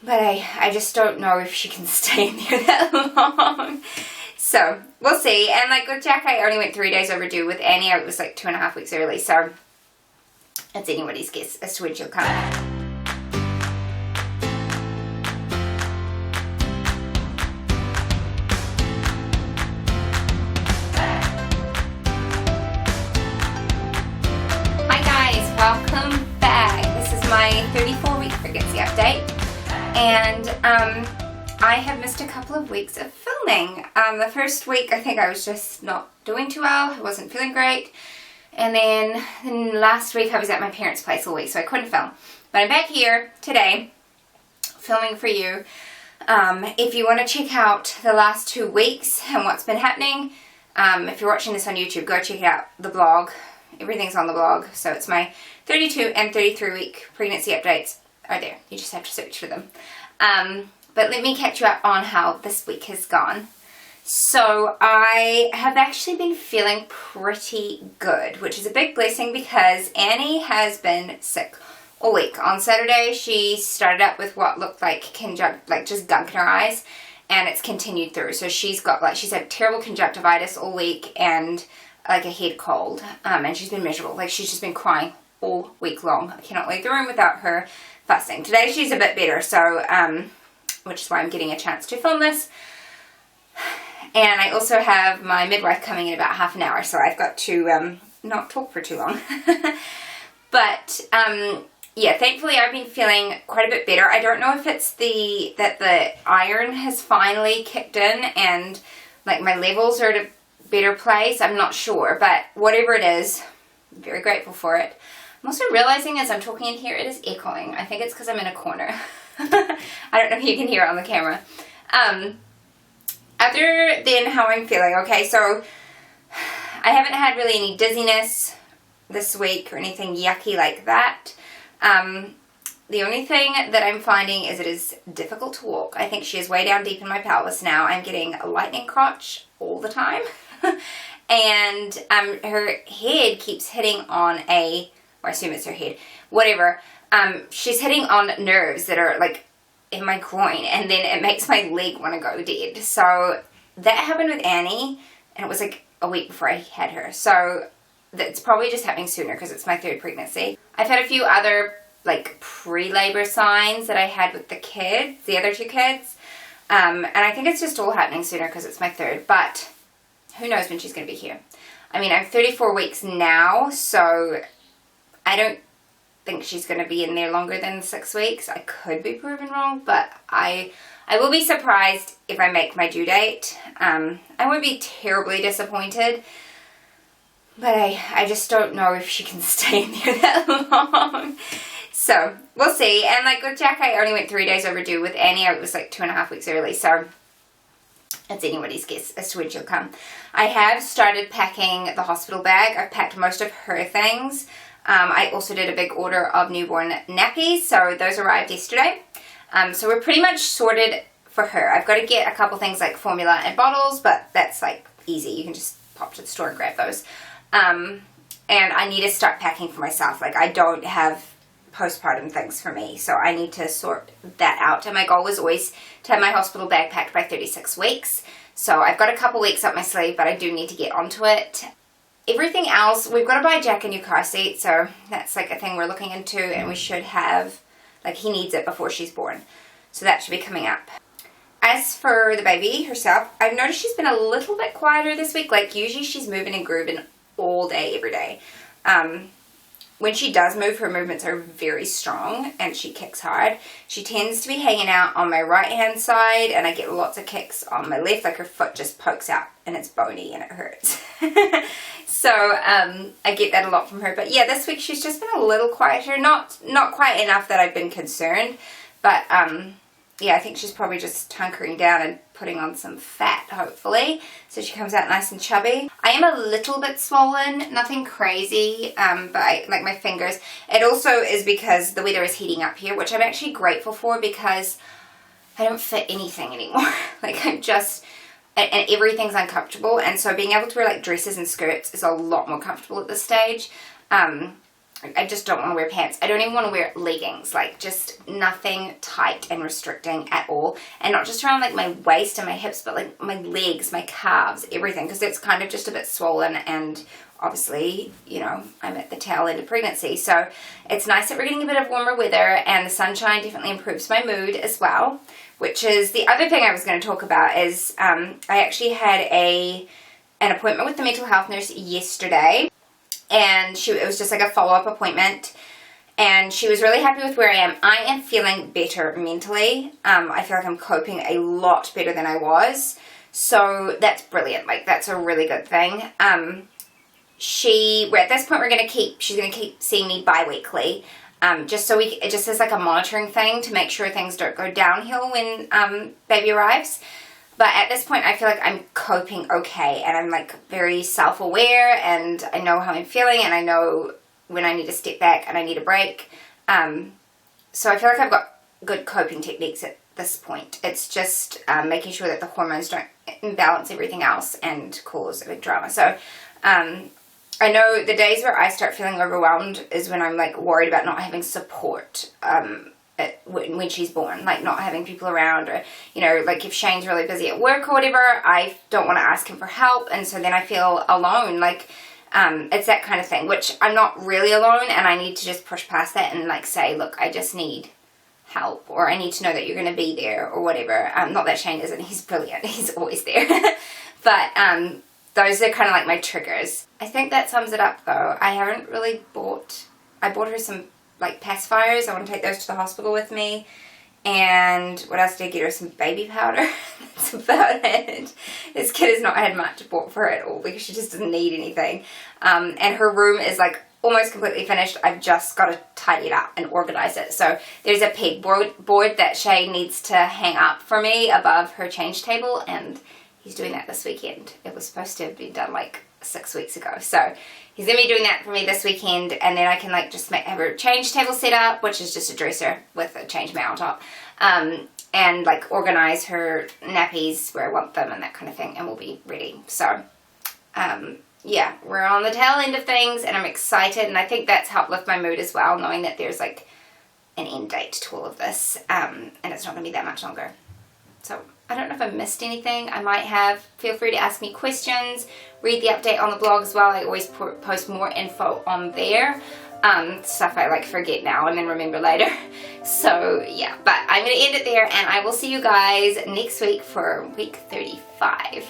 But I just don't know if she can stay in there that long. So, we'll see. And like with Jack, I only went 3 days overdue. With Annie, I was like 2.5 weeks early. So, it's anybody's guess as to when she'll come. Hi guys, welcome back. This is my 34-week pregnancy update. And I have missed a couple of weeks of filming. The first week, I think I was just not doing too well. I wasn't feeling great. And then last week, I was at my parents' place all week, so I couldn't film. But I'm back here today, filming for you. If you want to check out the last 2 weeks and what's been happening, if you're watching this on YouTube, go check out the blog. Everything's on the blog. So it's my 32 and 33 week pregnancy updates are there. You just have to search for them. But let me catch you up on how this week has gone. So I have actually been feeling pretty good, which is a big blessing because Annie has been sick all week. On Saturday, she started up with what looked like just gunk in her eyes, and it's continued through. So she's had terrible conjunctivitis all week and like a head cold, and she's been miserable. Like she's just been crying all week long. I cannot leave the room without her fussing. Today she's a bit better, so which is why I'm getting a chance to film this. And I also have my midwife coming in about half an hour, so I've got to not talk for too long. But yeah, thankfully I've been feeling quite a bit better. I don't know if it's that the iron has finally kicked in and like my levels are at a better place. I'm not sure, but whatever it is, I'm very grateful for it. I'm also realizing as I'm talking in here, it is echoing. I think it's because I'm in a corner. I don't know if you can hear it on the camera. Other than how I'm feeling, okay, so I haven't had really any dizziness this week or anything yucky like that. The only thing that I'm finding is it is difficult to walk. I think she is way down deep in my pelvis now. I'm getting a lightning crotch all the time. And her head keeps hitting on or I assume it's her head, whatever. She's hitting on nerves that are like in my groin, and then it makes my leg want to go dead. So that happened with Annie, and it was like a week before I had her. So that's probably just happening sooner because it's my 3rd pregnancy. I've had a few other like pre-labor signs that I had with the kids, the other 2 kids. And I think it's just all happening sooner because it's my 3rd, but who knows when she's going to be here. I mean, I'm 34 weeks now, so I don't think she's going to be in there longer than 6 weeks. I could be proven wrong, but I will be surprised if I make my due date. I won't be terribly disappointed, but I just don't know if she can stay in there that long. So, we'll see. And like with Jack, I only went 3 days overdue. With Annie, I was like 2.5 weeks early, so it's anybody's guess as to when she'll come. I have started packing the hospital bag. I've packed most of her things. I also did a big order of newborn nappies, so those arrived yesterday. So we're pretty much sorted for her. I've got to get a couple things like formula and bottles, but that's like easy. You can just pop to the store and grab those. And I need to start packing for myself. Like I don't have postpartum things for me, so I need to sort that out. And my goal was always to have my hospital bag packed by 36 weeks. So I've got a couple weeks up my sleeve, but I do need to get onto it. Everything else, we've got to buy Jack a new car seat, so that's like a thing we're looking into, and we should have, like he needs it before she's born. So that should be coming up. As for the baby herself, I've noticed she's been a little bit quieter this week. Like usually she's moving and grooving all day, every day. When she does move, her movements are very strong and she kicks hard. She tends to be hanging out on my right hand side, and I get lots of kicks on my left, like her foot just pokes out and it's bony and it hurts. So I get that a lot from her. But yeah, this week she's just been a little quieter. Not quite enough that I've been concerned, but yeah, I think she's probably just hunkering down and putting on some fat, hopefully, so she comes out nice and chubby. I am a little bit swollen, nothing crazy, but like my fingers. It also is because the weather is heating up here, which I'm actually grateful for because I don't fit anything anymore. Like I'm just, and everything's uncomfortable, and so being able to wear like dresses and skirts is a lot more comfortable at this stage. I just don't want to wear pants. I don't even want to wear leggings, like just nothing tight and restricting at all. And not just around like my waist and my hips, but like my legs, my calves, everything, because it's kind of just a bit swollen, and obviously, you know, I'm at the tail end of pregnancy. So it's nice that we're getting a bit of warmer weather, and the sunshine definitely improves my mood as well, which is the other thing I was going to talk about is I actually had an appointment with the mental health nurse yesterday. And it was just like a follow-up appointment, and she was really happy with where I am. I am feeling better mentally. I feel like I'm coping a lot better than I was, so that's brilliant. Like, that's a really good thing. We're at this point, she's going to keep seeing me bi-weekly, just as like a monitoring thing to make sure things don't go downhill when baby arrives. But at this point, I feel like I'm coping okay, and I'm like very self-aware, and I know how I'm feeling, and I know when I need to step back and I need a break. So I feel like I've got good coping techniques at this point. It's just making sure that the hormones don't imbalance everything else and cause a big drama. So I know the days where I start feeling overwhelmed is when I'm like worried about not having support when she's born, like not having people around, or, you know, like if Shane's really busy at work or whatever, I don't want to ask him for help, and so then I feel alone. Like it's that kind of thing, which I'm not really alone, and I need to just push past that and like say, look, I just need help, or I need to know that you're going to be there, or whatever. Not that Shane isn't, he's brilliant, he's always there. But those are kind of like my triggers. I think that sums it up though. I bought her some like pacifiers. I want to take those to the hospital with me. And what else did I get her? Some baby powder. That's about it. This kid has not had much bought for her at all, because she just doesn't need anything. And her room is like almost completely finished. I've just got to tidy it up and organize it. So there's a pegboard that Shay needs to hang up for me above her change table, and he's doing that this weekend. It was supposed to have been done like 6 weeks ago. So he's going to be doing that for me this weekend, and then I can like just have her change table set up, which is just a dresser with a change mat on top, and like organize her nappies where I want them and that kind of thing, and we'll be ready. So yeah, we're on the tail end of things, and I'm excited, and I think that's helped lift my mood as well, knowing that there's like an end date to all of this, and it's not going to be that much longer. So I don't know if I missed anything. I might have. Feel free to ask me questions. Read the update on the blog as well. I always post more info on there. Stuff I like forget now and then remember later. So yeah, but I'm going to end it there, and I will see you guys next week for week 35.